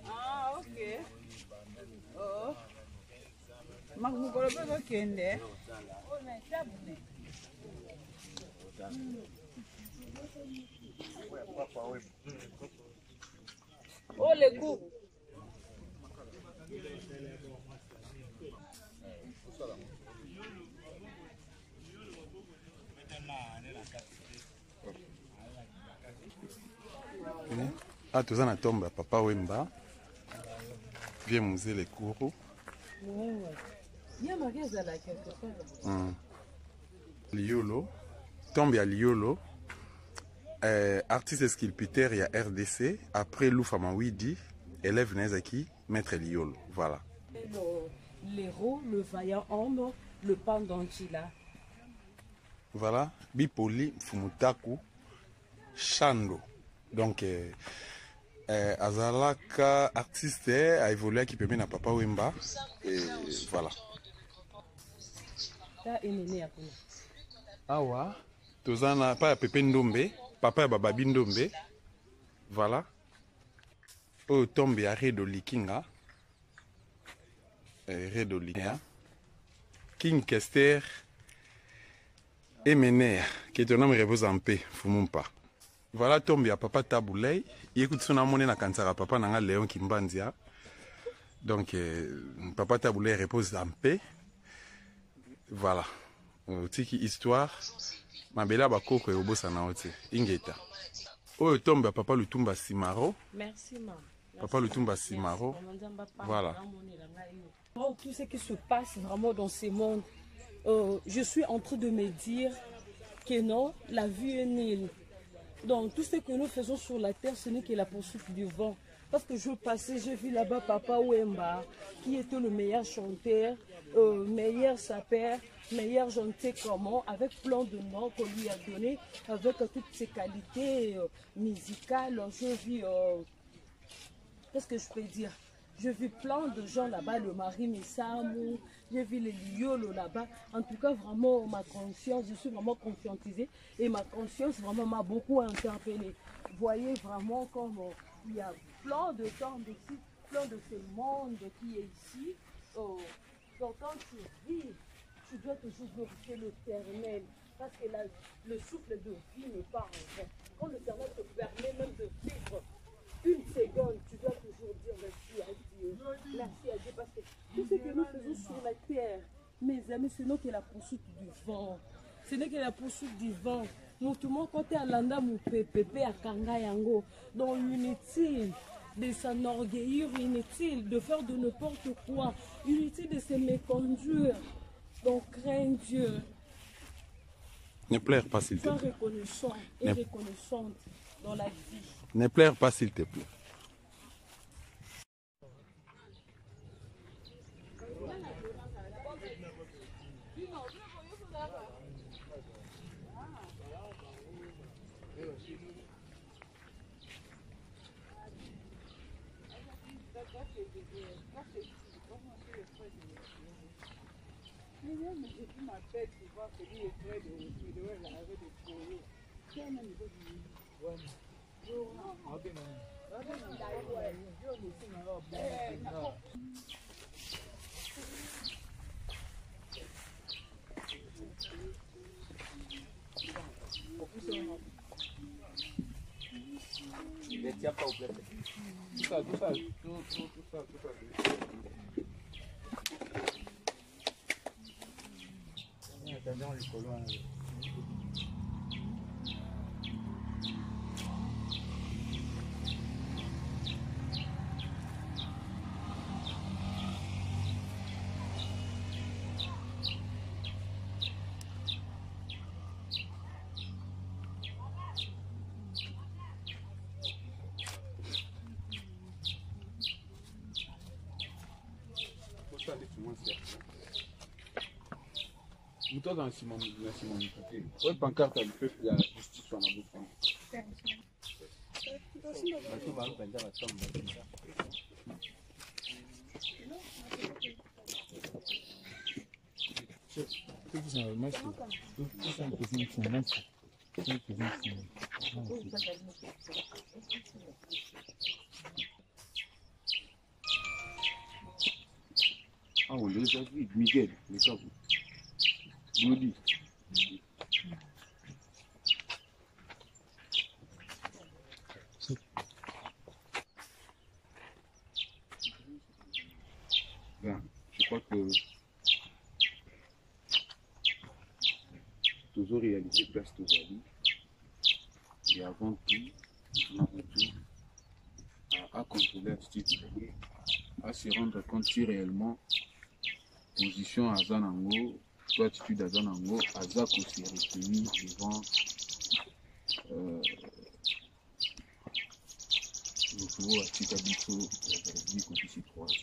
Ah, ok. Oh. Makukolo bego kende. Oh, mais ça vous. Oh, les coups. Ah, tout ça, tombe Papa Wemba. Viens musée les cours. Il y a marqué ça là quelque part. Liolo. Tombe à Liolo. Artiste sculpteur, il y a RDC. Après Loufa Mawidi, élève Nezaki, maître Liolo. Voilà. L'héros, le vaillant homme, le Pandonchila. Voilà. Bipoli Fumutaku Chando. Donc, Azalaka artiste a évolué qui permet à Papa Wemba. Et voilà. Awa. Tozana pas Pepe Ndombe. Papa Bababi Ndombe. Voilà. Oh, tombe à Redo Likinga. Redo Likinga. King Kester. Emener. Qui est un homme repose en paix. Fumumpa. Voilà, tombe à Papa Taboulay. Il écoute son amour na kansara Papa Nanga Léon Kimbanzia. Donc, Papa Taboulay repose en paix. Voilà. Tiki histoire. Mabela Bakoko et Obosa Naote. Ingeta. Oh, tombe à Papa Lutumba Simaro. Merci, maman. Papa Lutumba Simaro. Voilà. Tout ce qui se passe vraiment dans ce monde, je suis en train de me dire que non, la vie est nulle. Donc tout ce que nous faisons sur la terre, ce n'est que la poursuite du vent. Parce que je passais, j'ai vu là-bas Papa Wemba, qui était le meilleur chanteur, meilleur sapeur, meilleur je ne sais comment, avec plein de noms qu'on lui a donné, avec toutes ses qualités musicales. J'ai vu, qu'est-ce que je peux dire? J'ai vu plein de gens là-bas, le Marie Missamou, j'ai vu les Liolo là-bas. En tout cas, vraiment, ma conscience, je suis vraiment conscientisée et ma conscience vraiment m'a beaucoup interpellée. Vous voyez vraiment comme il y a plein de temps ici, plein de ce monde qui est ici. Donc quand tu vis, tu dois toujours glorifier l'Éternel. Parce que le souffle de vie n'est pas en vain. Quand l'Éternel te permet même de vivre une seconde, tu dois toujours dire merci à Dieu. Merci à Dieu parce que tout ce que nous faisons sur la terre, mes amis, ce n'est que la poursuite du vent. Ce n'est que la poursuite du vent. Nous, tout le monde, quand tu es à l'anda, mon pépé à Kanga Yango, donc inutile de s'enorgueillir, inutile de faire de n'importe quoi, inutile de se méconduire. Donc, crains Dieu. Ne pleure pas s'il te Sois plaît. reconnaissant et reconnaissante dans la vie. Ne pleure pas s'il te plaît. Muto dans Simon Mouté. Ouais, pancarte, le peuple, la justice sur la bouche. Ah, on les a vus, Miguel, les cas. Bloody. Ben, je crois que toujours réalité place Tozali. Et avant tout, on a tout à contrôler l'attitude, à se rendre compte si réellement position à Zanango, soit attitude à Zanango, à Zak aussi retenir devant le pouvoir à Tikabiso, la vie qu'on s'y croise.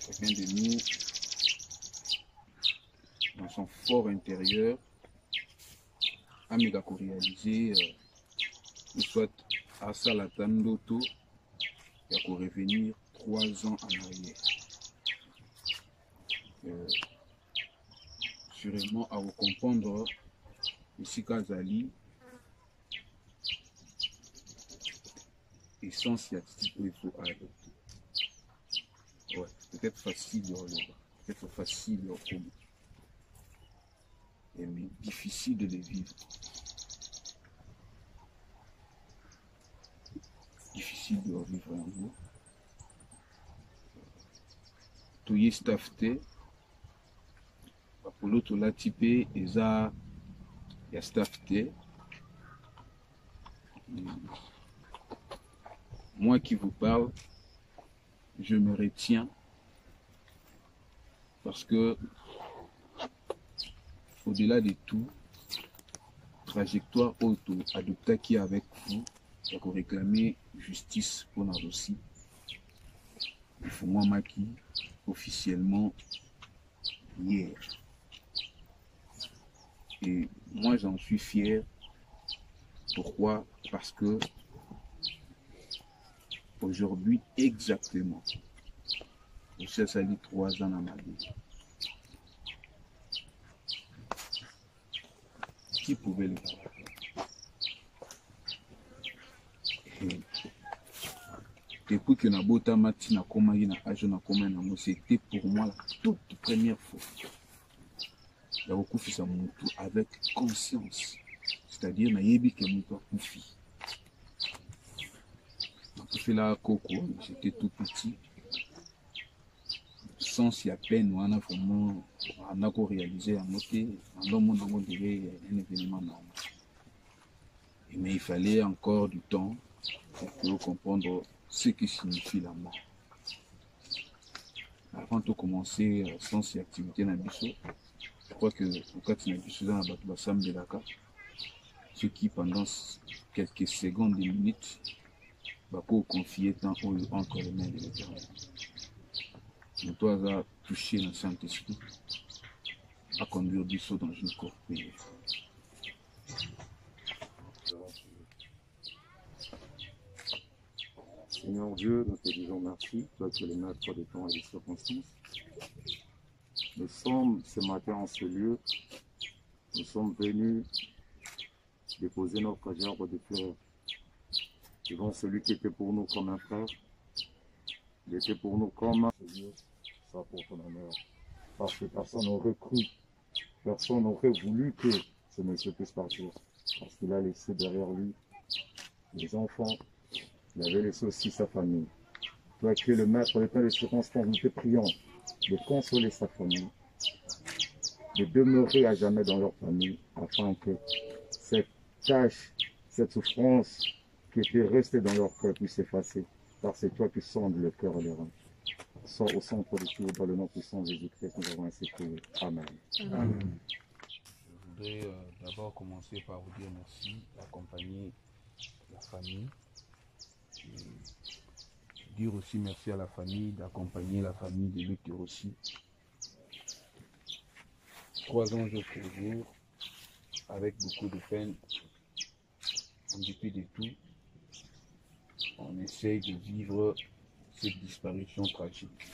Chacun de nous, dans son fort intérieur, a méga réalisé, soit à Salatandoto, il y a revenir 3 ans en arrière. Sûrement à vous comprendre ici Kazali essence et attitude où il faut adopter. Ouais, peut-être facile de relever, peut-être facile de reprendre, mais difficile de les vivre. Difficile de revivre un jour. Tout y est staffé. Pour l'autre, là, typé, il y a staffé. Moi qui vous parle, je me retiens parce que, au-delà de tout, trajectoire auto adoptée qui est avec vous, ya koréclamer justice pour la Russie. Fumwa Maki officiellement hier. Et moi j'en suis fier. Pourquoi? Parce que aujourd'hui exactement, je suis allé 3 ans dans ma vie. Qui pouvait le faire? Depuis que Nabota Mati na koma na ajo na koma na mo, c'était pour moi la toute première fois. Il y a beaucoup fait ça avec conscience. C'est-à-dire na yebi ke mutu akufi. Nakufi la koko, j'étais tout petit. Sans si à peine on a vraiment on a réalisé un moté, on a dirait un événement normal. Mais il fallait encore du temps pour comprendre ce qui signifie la mort. Avant de commencer sans ces activités dans Bissau, je crois que quand il y a Bissau dans la Bassam de Dakar, ceux qui pendant quelques secondes, des minutes, vont confier tant entre les mains de l'Éternel. Mais toi, tu as touché le Saint-Esprit à conduire Bissau dans une cour privée. Seigneur Dieu, nous te disons merci, toi qui es le maître des temps et des circonstances. Nous sommes ce matin en ce lieu, nous sommes venus déposer notre gerbe de fleurs devant celui qui était pour nous comme un frère, il était pour nous comme un Dieu, ça pour ton honneur. Parce que personne n'aurait cru, personne n'aurait voulu que ce monsieur puisse partir, parce qu'il a laissé derrière lui les enfants. Il avait laissé aussi sa famille. Toi qui es le maître des temps et des circonstances, nous te prions de consoler sa famille, de demeurer à jamais dans leur famille, afin que cette tâche, cette souffrance qui était restée dans leur cœur puisse s'effacer. Car c'est toi qui sondes le cœur et les reins. Sors au centre de tout, dans le nom puissant de Jésus-Christ, nous avons ainsi prié. Amen. Amen. Je voudrais d'abord commencer par vous dire merci d'accompagner la famille. Dire aussi merci à la famille, d'accompagner la famille de Luc aussi. 3 ans jour pour jour, avec beaucoup de peine, en dépit de tout, on essaye de vivre cette disparition tragique.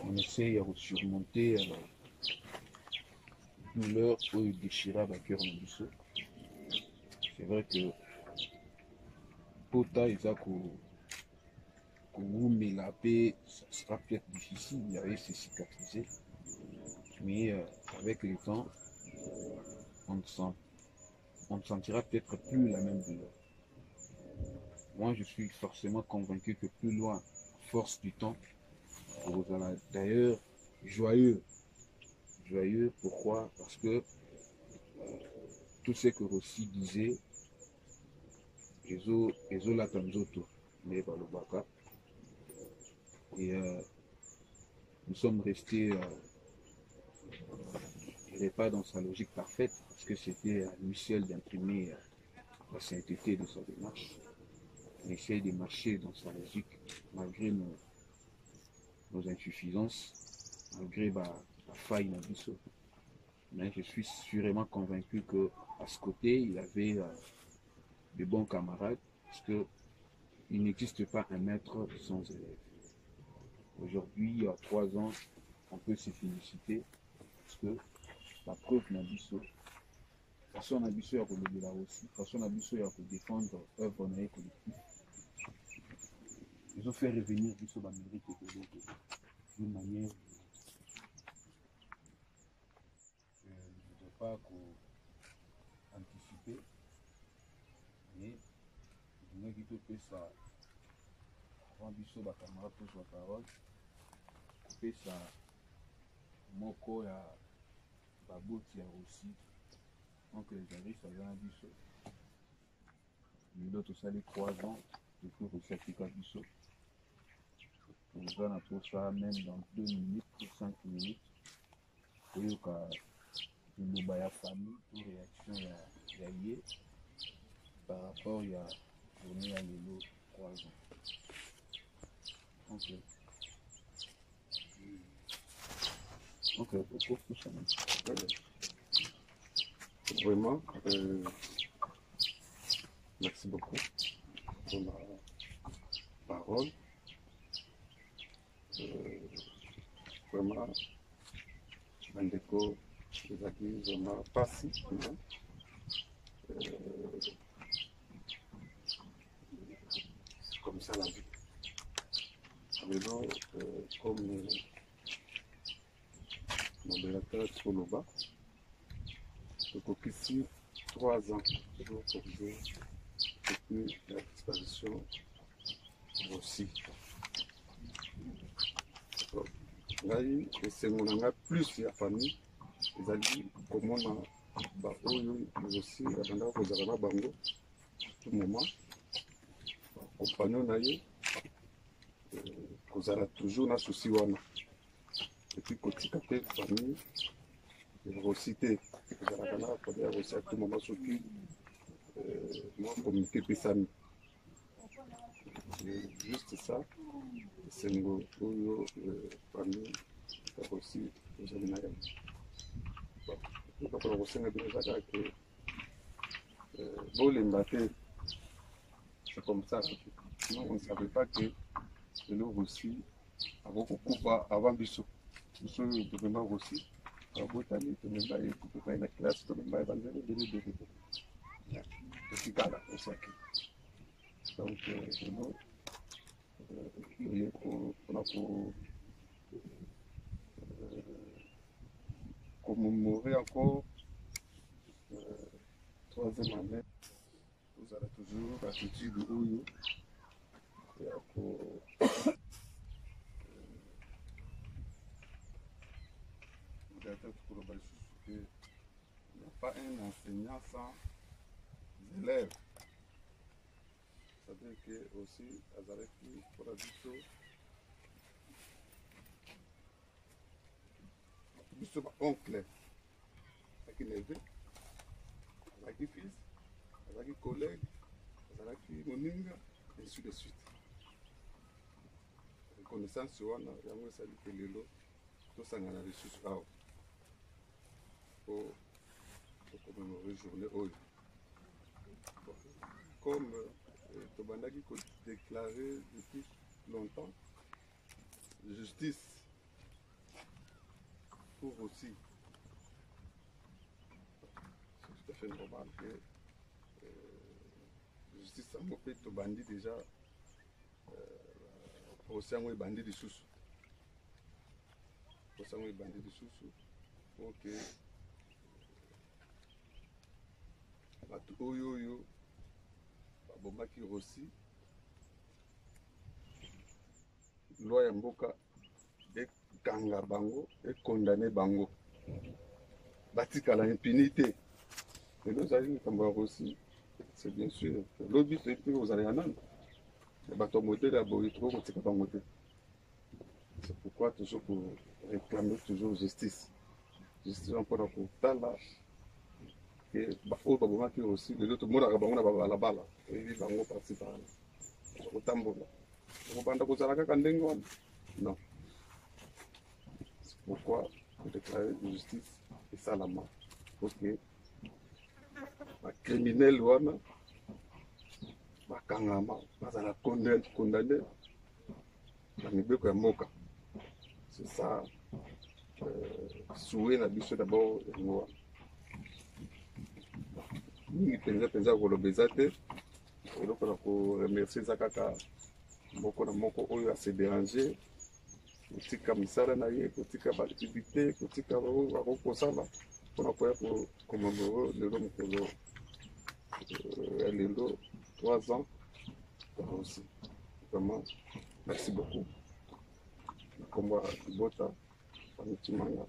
On essaye de surmonter la douleur ou déchirer le cœur de Bissau. C'est vrai que Pota, ils ont mais la paix, ça sera peut-être difficile, il y avait ces cicatrisés. Mais avec le temps, on ne sentira peut-être plus la même douleur. Moi, je suis forcément convaincu que plus loin, force du temps, vous allez d'ailleurs joyeux. Joyeux, pourquoi? Parce que tout ce que Rossi disait, Ezo Latanzoto, mais par le Baka. Et nous sommes restés, je dirais pas dans sa logique parfaite, parce que c'était à lui seul d'imprimer la sainteté de sa démarche. On essaye de marcher dans sa logique, malgré nos insuffisances, malgré la faille dans Bissau. Mais je suis sûrement convaincu qu'à ce côté, il avait de bons camarades, parce qu'il n'existe pas un maître sans élève. Aujourd'hui, il y a 3 ans, on peut se féliciter parce que la preuve n'a Bissau. Parce qu'on a Bissau, il y a pour le là aussi. Parce qu'on a Bissau, il y a pour défendre l'œuvre collective. Ils ont fait revenir Bissau dans l'Amérique d'une manière. Je ne voudrais pas anticiper, mais je voudrais que ça. Avant Bissau, ma camarade pose la parole. Ça moko ya baboti ya aussi donc les amis ça vient à Bissau mais d'autres ça les 3 ans depuis Russie à Bissau on va tout ça même dans 2 minutes ou 5 minutes pour que le baya famille pour réaction ya lié par rapport à journée à l'élo 3 ans. Ok. Ok, vraiment, merci beaucoup pour la parole. Vraiment, Bandeko, les acquis, vraiment pas si. C'est comme ça la vie. Maintenant, comme modérateur Toloba, donc ici 3 ans toujours pour jouer depuis la disparition aussi. Ngai esengonanga plus ya famille ezali komona baoyo aussi abandaka kozala na bango tout moment compagnon na ye kozala toujours na souci wana epuis kotika te famille aussi te kozalaka na kodeya aussi à tout moment soki mwa communiqué epesami juste ça esengo oyo famille aussi ozali na yango bakola kosenga bino eza kaka ke bolemba te c'est comme ça sinon on ne savait pas que lelo aussi akokokufa avant biso biso oyo tomemba aussi abotani tomemba ye topepai na classe tomemba ye banzela ebele totikala osaki donc lelo toye mpona commémorer encore 3e année tozala toujours attitude oyo ya koloba lisusu ke il n'y a pas un enseignant sans élève. C'est-à-dire que aussi azalaki mpona biso biso baoncle azalaki neve azalaki fils azalaki collègue azalaki moninga ainsi de suite. Reconnaissance wana yango esali ke lelo tosangana lisusu awa po commémorer journée oyo comme tobandaki kodéclarer depuis longtemps justice pour aussi c'est tout à fait normal que justice yango mpe tobandi déjà procès yango ebandi lisusu po ke bato oyo babomaki Rossi loi ya mboka ekanga bango ekondane bango batikala impunité lelo ezali likambo ya Rossi c'est bien sûr lobi soki mpe ozala ya nani bato ya modele ya boye toko kotika bango te. C'est pourquoi toujours pour réclamer toujours justice mpona kotala oyo babomaki aussi lelo tomonaka bango na babalabala oyebi bango parti par kotambola okobanda kozala kaka ndenge wana non. C'est pourquoi kodéclarer justice esalama poke bacriminel wana bakangama bazala condamné na mibeko ya mboka. C'est ça souhait na biso d'abord yango wana mingi mpenza koloba eza te eloko na koremercie eza kaka moko na moko oyo ase déranger kotika misala na ye kotika baactivité kotika bakokosala mpona koya kokomamoro lelo mokolo ya lelo 3 ans aussi. Vraiment merci beaucoup nakombo ya libota pamitimanga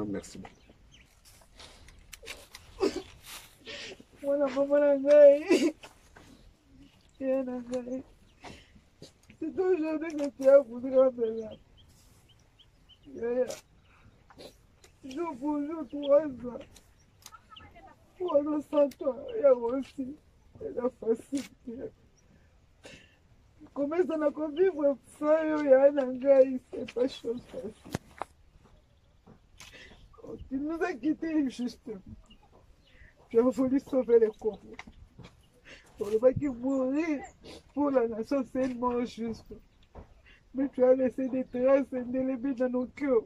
merci beaucoup. Voilà, maman la veille. Et la veille. C'est aujourd'hui que tu as voulu rentrer là. Jour pour jour, 3 ans. 3 ans sans toi, il y a aussi. eza facile. Commence à vivre ça, c'est pas chose facile. Tu nous as quittés injustement. Tu as voulu sauver les Congos. Pour le qui mourir pour la nation, c'est une mort juste. Mais tu as laissé des traces indélébiles dans nos cœurs.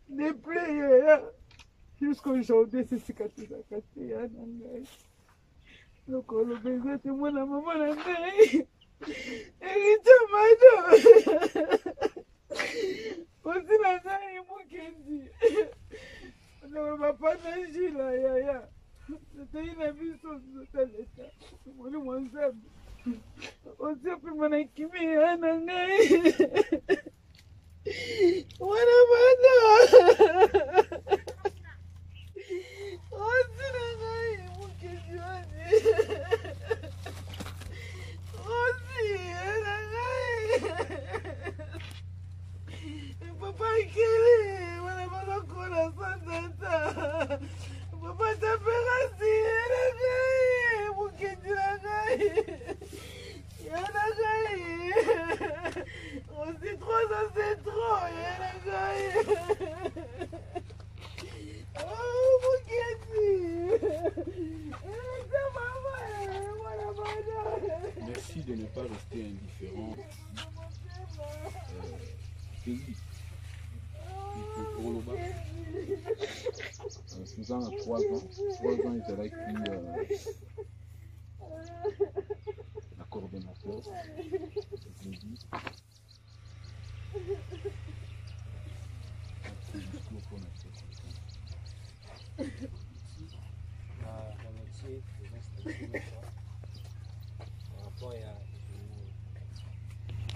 Des plaies, jusqu'aujourd'hui, c'est cicatrice à casser. Donc, on a besoin de moi, la maman, la mère. Héritier Mado. Aussi, la mère, il m'a dit. On ne va pas nager là, yaya. C'était une ambition de l'État. On est moins simple. Aussi, on peut m'en équiper, hein, Wana Mado. Aussi, la mère, il m'a dit. Papa Kelly, wana balakola sandata. Papa taperasi, yana gai, mukindi na gai. Yana gai. Aussi trop, ça c'est trop, yana gai. Oh, mukindi. Merci de ne pas rester indifférent. Pays. Pour le bas. Suzanne a 3 ans. 3 ans, il était avec la coordonnateur. Je l'ai dit.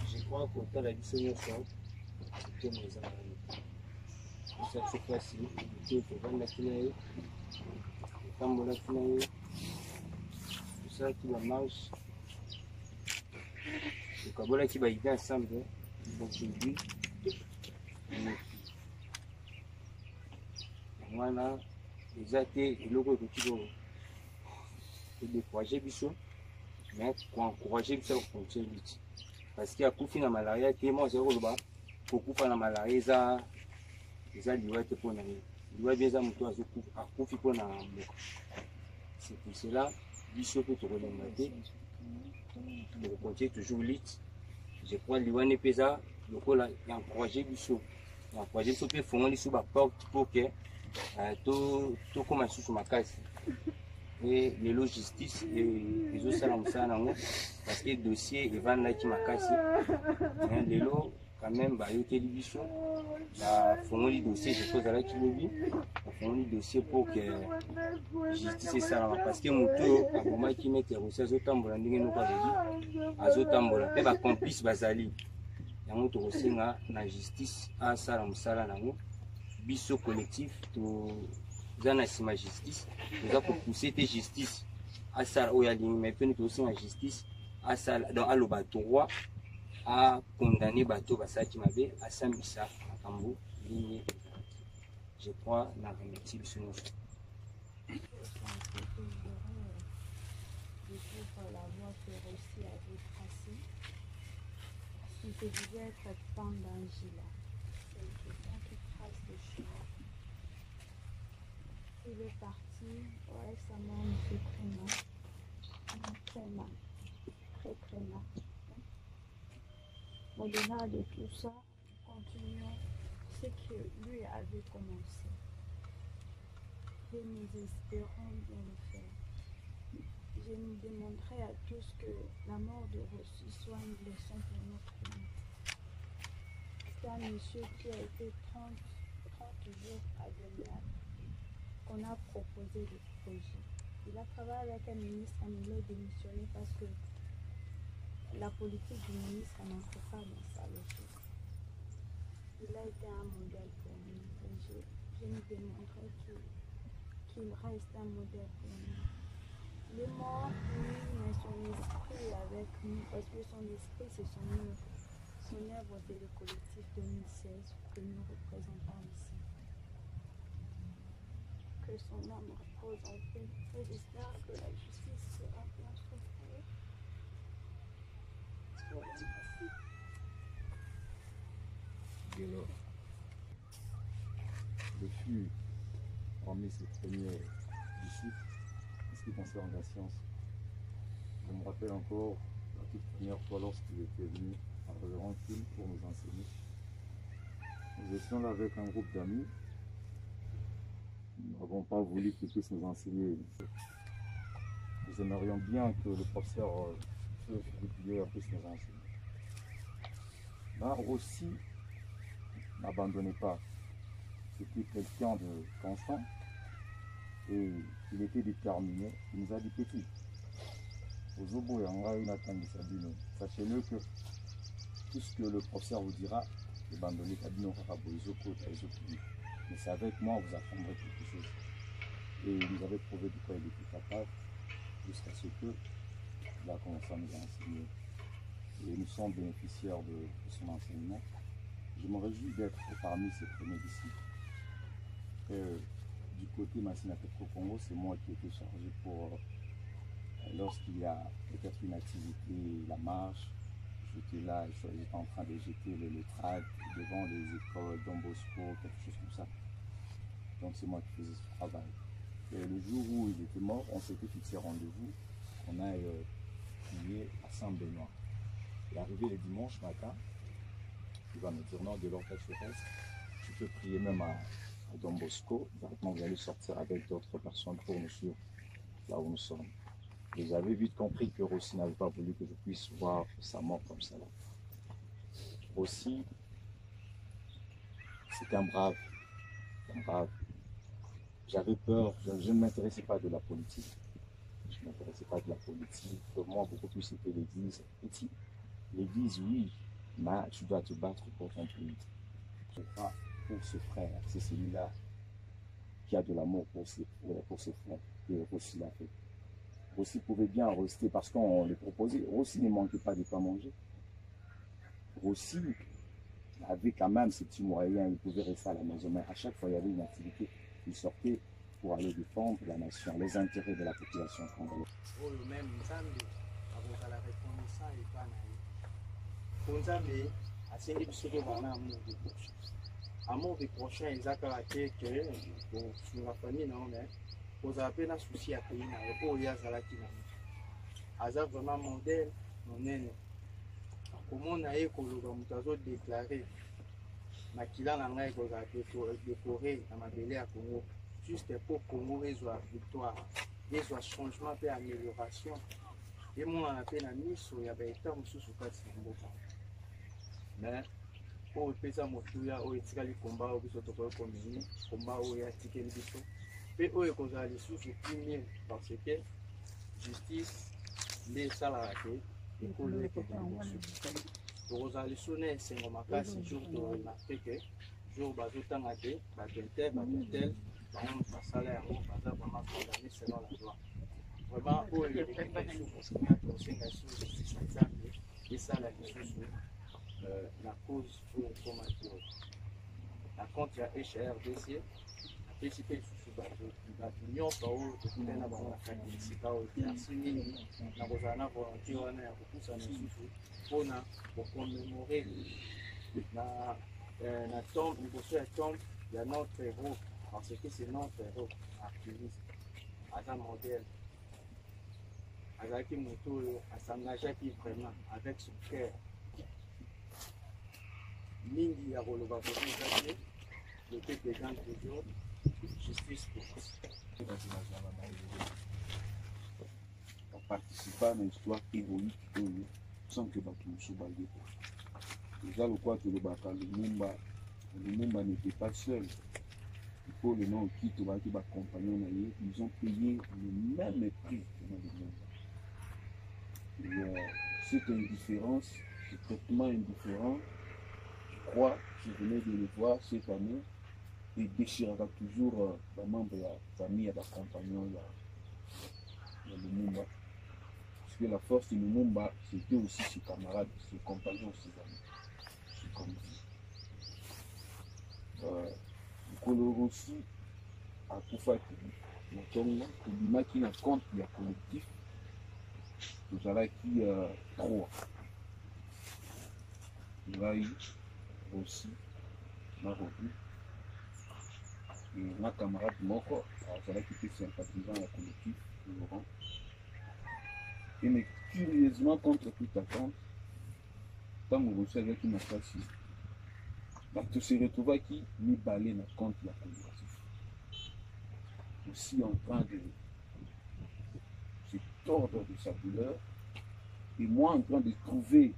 Je crois qu'au temps de la dissémination, c'était mes amis. Cette fois-ci, il faut vendre la finaille, le tambour la finaille, tout ça qui la marche. Le cabola qui va y aller ensemble, aujourd'hui. Voilà, les athées et le gros qui vont décourager Bissot, mais pour encourager Bissot à continuer vite. Parce qu'il y a beaucoup de malaria, qui est moi, c'est beaucoup de malaria, ils liwate pour na liwa bien za mtu akufi pour na mboka. C'est pour cela biso peut remonter pour continuer toujours vite. Je crois liwa ne pesa lokola encourager biso peut fongoli sur ba porte pour que to comme sous makasi et les logistiques et les autres salons ça parce que le dossier est vendu qui makasi les lots quand même bah yo télévision la fongoli dossier je pose à la kilobi la fongoli dossier pour que justice ça parce que moto aboma qui met reçu azotambola ndenge no ka bebi azotambola pe ba complice bazali ya moto rosinga na justice a sala musala nango biso collectif to zana sima justice nous avons poussé tes justice à sala oya limi mais pe nous aussi en justice à sala dans aloba droit à condamner bateau basaki mabe à sambisa makambo ligne. Je crois na remercie biso nous. La voie que Russie avait tracée, il devait être Pandangila. C'est quelqu'un qui trace des chemins. Il est parti, ouais, sa mort me fait très mal. Très mal. Au-delà de tout ça, continuons ce que lui avait commencé. Et nous espérons bien le faire. Je nous demanderai à tous que la mort de Rossi soit une leçon pour notre vie. C'est un monsieur qui a été 30 jours à Goliath qu'on a proposé le projet. Il a travaillé avec un ministre, il l'a démissionné parce que la politique du ministre n'entre pas dans sa logique. Il a été un modèle pour nous. Je nous demanderai qu'il reste un modèle pour nous. Il est mort, mais son esprit avec nous, parce que son esprit, c'est son œuvre. Son œuvre, c'est le collectif 2016 que nous représentons ici. Que que son âme repose en paix. Et j'espère que la justice sera bientôt faite. Voilà, merci. Dès lors, le fut parmi ses premiers disciples en ce qui concerne la science. Je me rappelle encore la toute première fois lorsqu'il était venu à Révérend-Qu'il pour nous enseigner. Nous étions là avec un groupe d'amis. Nous n'avons pas voulu qu'il puisse nous enseigner. Nous aimerions bien que le professeur Feu Philippe Guillaume puisse nous enseigner. Là aussi, n'abandonnez pas. C'était quelqu'un de constant et il était déterminé. Il nous a dit petit. Sachez-le que tout ce que le professeur vous dira, mais c'est avec moi vous apprendrez quelque chose. Et il nous avait prouvé de quoi il était capable jusqu'à ce que il a commencé à nous enseigner. Et nous sommes bénéficiaires de son enseignement. Je me réjouis d'être parmi ses premiers disciples. Du côté Massina Petro Congo, c'est moi qui étais chargé pour, lorsqu'il y a peut-être une activité, la marche, j'étais là, j'étais en train de jeter le tract devant les écoles, Don Bosco, quelque chose comme ça. Donc c'est moi qui faisais ce travail. Et le jour où il était mort, on s'était fixé rendez-vous, on a prié à Saint-Benoît. Et arrivé le dimanche matin, il va me dire non, de l'ordre terrestre, tu peux prier même à Don Bosco, directement vous allez sortir avec d'autres personnes pour nous suivre là où nous sommes. Et j'avais vite compris que Rossi n'avait pas voulu que je puisse voir sa mort comme ça. Rossi, c'est un brave, J'avais peur, je ne m'intéressais pas de la politique. Pour moi, beaucoup plus c'était l'église. Petit, l'église, oui, mais tu dois te battre pour ton pays. Pas pour ce frère, c'est celui-là qui a de l'amour pour ses frères, que Rossi l'a fait. Rossi pouvait bien rester parce qu'on les proposait. Rossi ne manquait pas de quoi manger. Rossi avait quand même ses petits moyens, il pouvait rester à la maison, mais à chaque fois il y avait une activité, il sortait pour aller défendre la nation, les intérêts de la population congolaise. Amour des prochains, ils ont caractère que pour la famille, non, mais vous avez un souci à payer, il y a un vraiment modèle, non, comment on a déclaré, ma kila n'a pas décoré dans ma belle à Congo, juste pour Congo résoudre victoire, résoudre changement et amélioration. Et moi, on a fait la mise, il y avait été sous mais pour le pesa motuya o etikali combat o biso to ko komini combat o ya tikeli biso pe o e kozala lisusu premier parce que justice nde esalaka te ekolo ekende liboso tokozala lisu na esengo makasi jour toremarke ke jour bazotanga te batel bango basala yango baza vraiment condamné selon la loi vraiment oyo tosenga lisu justice na nzambe esala lisusu la cause pour combattre la contre la HRDC la PCP sous l'union par où on a la c'est pas au signé la Rosana volonté on a beaucoup ça pour commémorer la tombe la tombe de notre héros parce que c'est notre héros activiste à un modèle avec moto à s'engager vraiment avec son cœur mingi ya koloba kote le peuple des gens toujours justice pour on participe à une histoire héroïque sans que bato mosusu baye déjà le quoi que le baka Lumumba n'était pas seul pour le nom qui te va qui va compagnon ils ont payé le même prix que Lumumba. Cette indifférence ce traitement indifférent je venais de le voir cette année et déchirera toujours les membres de la famille et des compagnons de Lumumba. Parce que la force de Lumumba, c'était aussi ses camarades, ses compagnons, ses amis. Le Colo aussi akufaki motongo tobimaki na compte ya collectif tozalaki 3 ngai aussi na Robi na camarade moko azalaki mpe sympathisant ya collectif Laurent. Et mais curieusement contre toute attente ntango Rosi azalaki na place bato se retrouvaki mibale na compte ya collectif aussi en train de se tordre de sa douleur et moi en train de trouver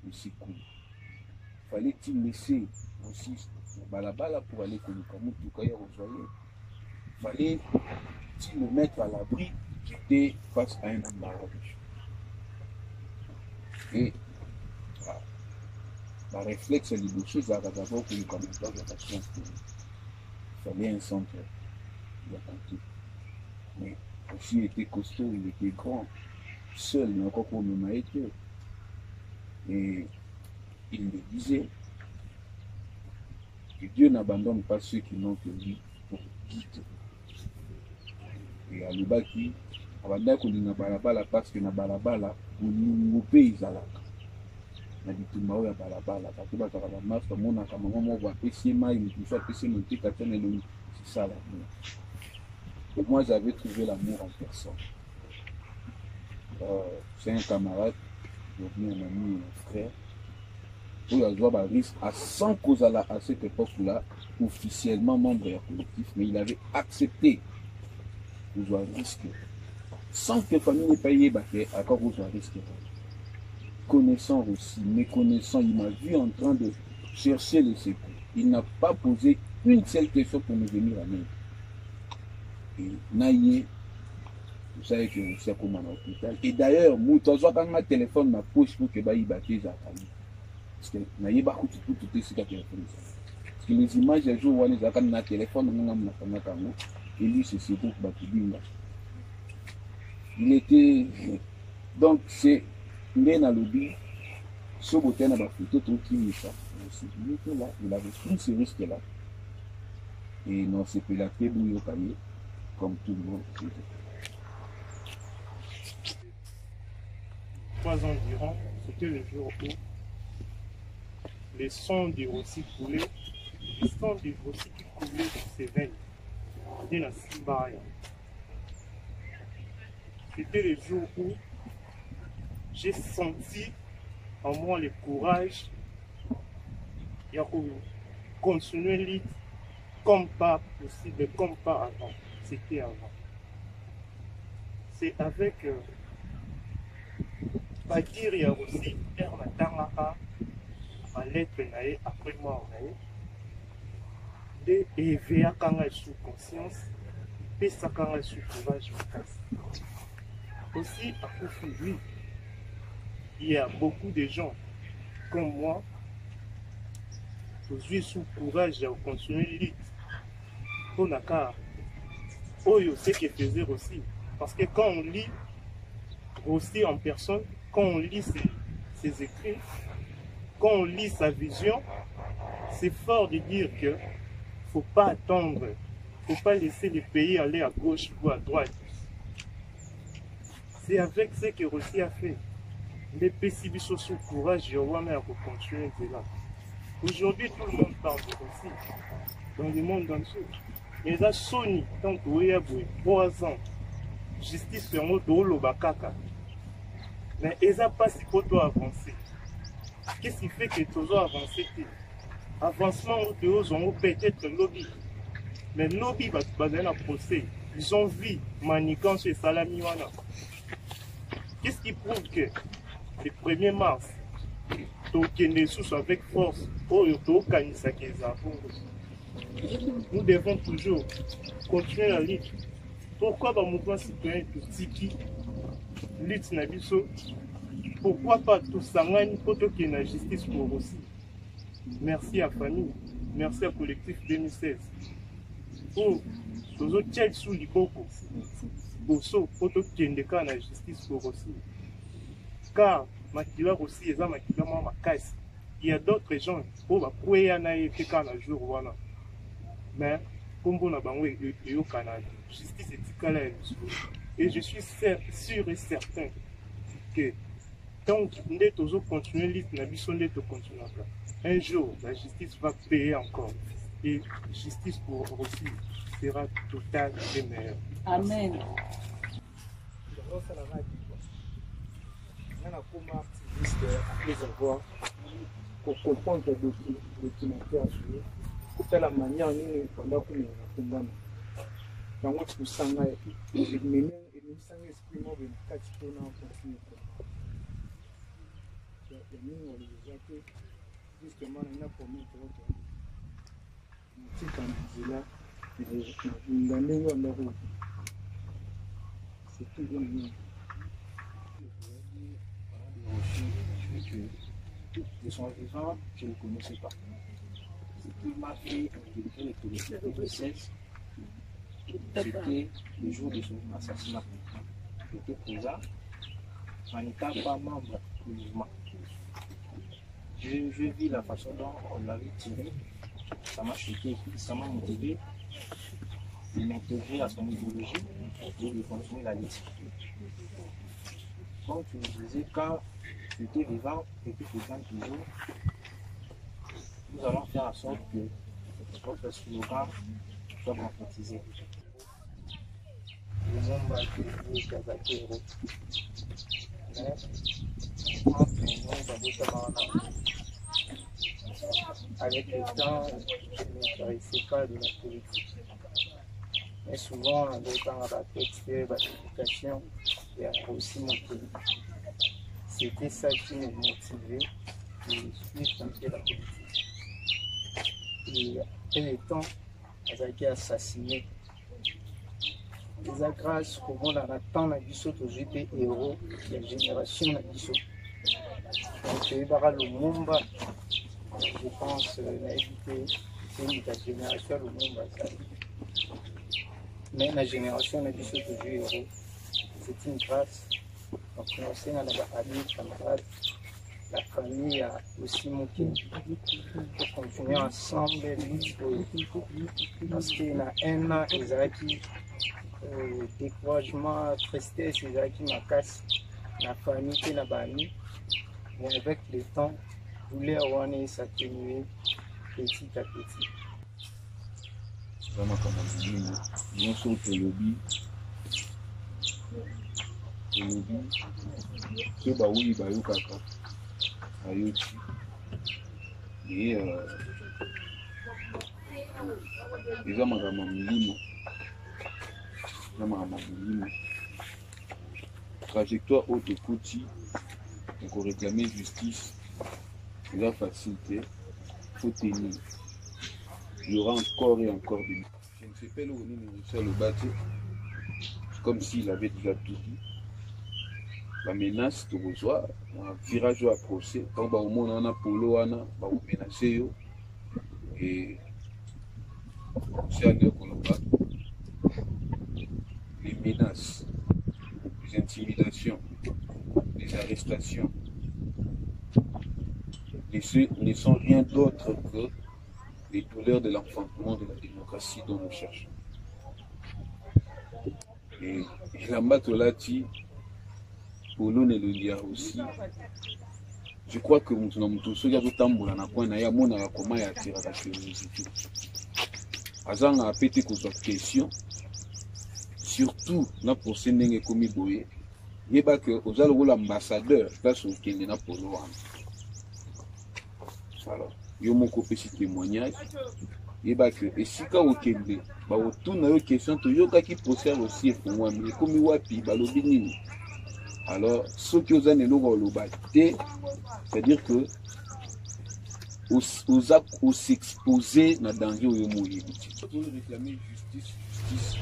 le secours. Fallait-il laisser aussi balabala pour aller connecter Mutuka ya Rosoye? Fallait-il le mettre à l'abri? J'étais face à un embarras. Et la réflexe des choses d'abord que le commentaire de la science publique. Il fallait un centre de santé. Mais aussi il était costaud, il était grand, seul, mais encore pour me maître. Et il me disait que Dieu n'abandonne pas ceux qui n'ont que lui pour guider. Et à l'Ibaki, abanda kolinga balabala parce que na balabala bolingo pe ezalaka na bitumba oyo ya balabala bato bazaka bamarche bamonaka mama moko apesi mai mosusu apesi moke katana elongi c'est ça l'amour. Et moi j'avais trouvé l'amour en personne. C'est un camarade, devenu un ami et un frère. Où il a risque à 100 causes à cette époque-là, officiellement membre du collectif, mais il avait accepté de jouer un risque. Sans que la famille n'ait payé, à quoi vous jouez un risque. Connaissant aussi, méconnaissant, il m'a vu en train de chercher le secours. Il n'a pas posé une seule question pour me venir à l'aide. Et Naïe, vous savez que je sais comment à l'hôpital. Et d'ailleurs, quand ma téléphone ma poche pour que je baptise à famille. Parce que Naïe pas tout ce téléphone. Parce que les images un jour où on a un téléphone, et lui c'est ce groupe Batibinga. Il était donc c'est il a lobby ce beauté n'a pas photo tout qui ça. Il était là, il avait pris ce risque là. Et non c'est que la paix bouille au panier comme tout le monde. 3 ans durant, c'était le jour où les sons du Rossi coulaient, les sons du Rossi qui coulaient dans ses veines, de la Simbaya. C'était le jour où j'ai senti en moi le courage de continuer l'île comme pas possible, comme pas avant. C'était avant. C'est avec Bakir ya aussi Ermatanga à lettre nae après mort nae de éveiller kanga sous conscience et ça kanga sous courage aussi à Koufi, oui, il y a beaucoup de gens comme moi qui sous courage de continuer l'île pour naka oyo c'est que faisait aussi parce que quand on lit aussi en personne, quand on lit ses écrits, quand on lit sa vision, c'est fort de dire que faut pas attendre, faut pas laisser les pays aller à gauche ou à droite. C'est avec ce que Rossi a fait. Les Pessibiso sous courage, je vois même pour continuer de là. Aujourd'hui, tout le monde parle de Rossi dans le monde entier. Mais là, Sony, tant que y a 3 ans, justice sur moi, Dolo Bakaka. Mais ils n'ont pas si pour toi avancer. Qu'est-ce qui fait que tu as avancé? Avancement, ils ont peut-être lobby. Mais lobby va te baser dans le procès. Ils ont vu manigance et salami. Qu'est-ce qui prouve que le 1er mars, tu sous avec force, nous devons toujours continuer la lutte. Pourquoi le mouvement citoyen tout tiki lutte na biso? Pourquoi pas tout sangani pour qu'il y ait la justice pour aussi? Merci à famille, merci à collectif 2016. Pour tous autres tchèques sous l'iboko, bosso pour qu'il y ait la justice pour aussi. Car Makila aussi est un Makila Makasi. Il y a d'autres gens pour la couer à naïf quand un jour voilà. Mais kombo na bango eyokana justice etikala ya biso. Et je suis sûr et certain que tant que nous continuons un jour la justice va payer encore et justice pour aussi sera totale et meilleure. Amen. Après avoir pour comprendre le documentaire pour faire la manière pendant que nous avons dans notre sang et nous sang exprimant de quatre tonnes en continu. Nous avons justement on a promis de c'est tout bien. De son vivant, je ne le connaissais pas. Ce qui m'a fait intelligent le 2016, c'était le jour de son assassinat. J'étais présent, en n'étant pas membre du mouvement. Je vis la façon dont on l'avait tiré, ça m'a choqué, ça m'a motivé de m'intégrer à son idéologie et de continuer la lutte. Comme tu me disais, quand j'étais vivant et que présent toujours, nous allons faire en sorte que notre slogan soit concrétisé. Avec le temps, je ne m'intéressais pas de la politique. Mais souvent, en étant à la tête de l'éducation, il y a aussi mon pays. C'était ça qui me motivait de suivre un peu la politique. Et après le temps, ils ont été assassinés. Et grâce au monde, on attend la biseau au GP héros, la génération la biseau. Donc, il y a le Mumba, je pense, c'est la génération le Mumba. Mais la génération la biseau au GP héros, c'est une grâce. Donc, on sait dans la famille, camarades, la famille a aussi monté pour continuer ensemble, parce qu'il y a un an, ils ont acquis découragement, tristesse, ils ont acquis ma casse, la famille qui est là-bas. Mais avec le temps, voulait avoir s'atténuer petit à petit. Vraiment comme un film, non seulement le lobby, que bah oui, bah yo kaka, ayoti, et ils ont ma trajectoire haute de Kouti, pour réclamer justice, c'est la facilité, il faut tenir. Il y aura encore et encore des... Je ne sais pas où on est le bâti, comme s'il avait déjà tout dit. La menace de reçoit, un virage à procès, quand au monde on a polo, on a menacé, et c'est à dire qu'on n'a pas. Les menaces, les intimidations, les arrestations, ne sont rien d'autre que les douleurs de l'enfantement de la démocratie dont nous cherchons. Et la matolati, Polo ne le dit aussi, je crois que nous sommes tous ceux qui ont tambour na coin na ya mona comment ya tira la curiosité. Azanga a pété qu'on soit question. Surtout, na pour Sénégal comme Boye, il y a que aux allo l'ambassadeur place au Kenya na Polo. Alors, yo mon petit témoignage, il y a que et si quand au Kenya, bah autour na yo question to yo ka qui procède aussi pour moi mais comme wapi ba lobi nini. Alors, ce qui aux années lo c'est-à-dire que aux s'exposer na danger au moyen. Pour réclamer justice.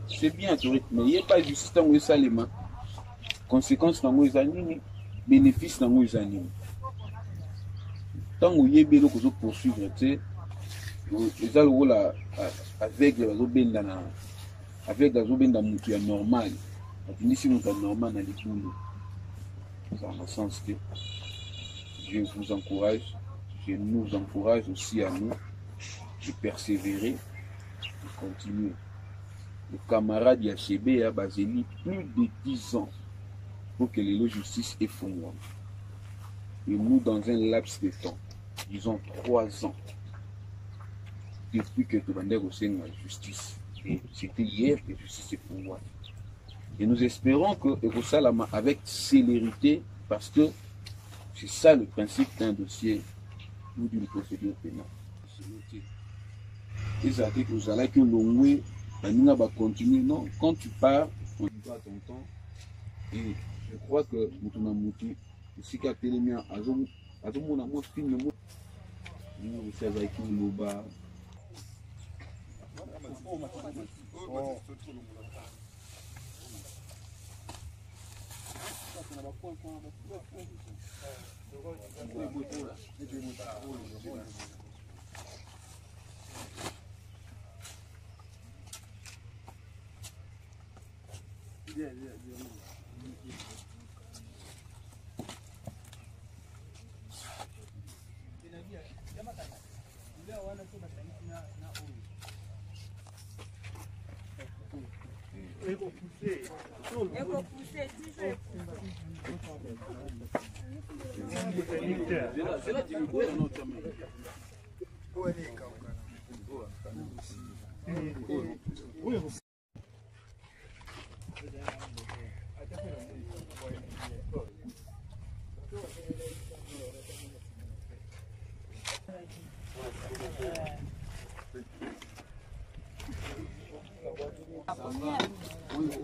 C'est bien, mais il n'y a pas de justice dans les aliments. Conséquences dans les animaux, bénéfices dans les animaux. Tant que vous avez besoin de poursuivre, les algos avec les obéndana, avec les obéndana normal, si vous êtes normal dans les poules, dans le sens que je vous encourage, je nous encourage aussi à nous de persévérer continuer. Le camarade Yachebe a basé plus de 10 ans pour que la justice ait fondé. Et nous, dans un laps de temps, disons 3 ans, depuis que tu vas au sein de la justice. Et c'était hier que la justice est fondée. Et nous espérons que Erosalama avec célérité, parce que c'est ça le principe d'un dossier ou d'une procédure pénale. Et ça dit que vous allez que l'on va continuer. Non, quand tu pars, on doit ton temps. Et je crois que nous avons dit, si tu as été mis à Azom, on a moins film, nous savons avec nous,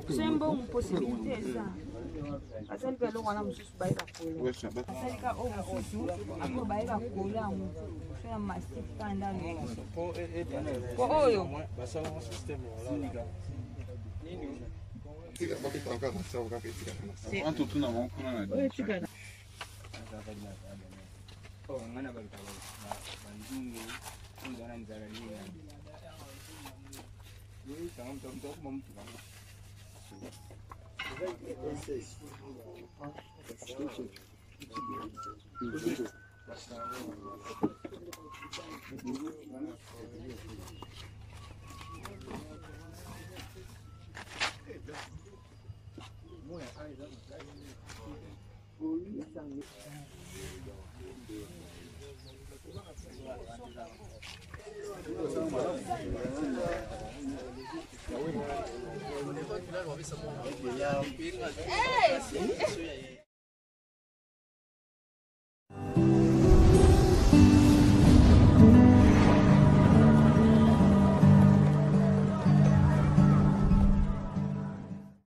C'est une bonne possibilité, ça. Parce que l'on a un souci Hey!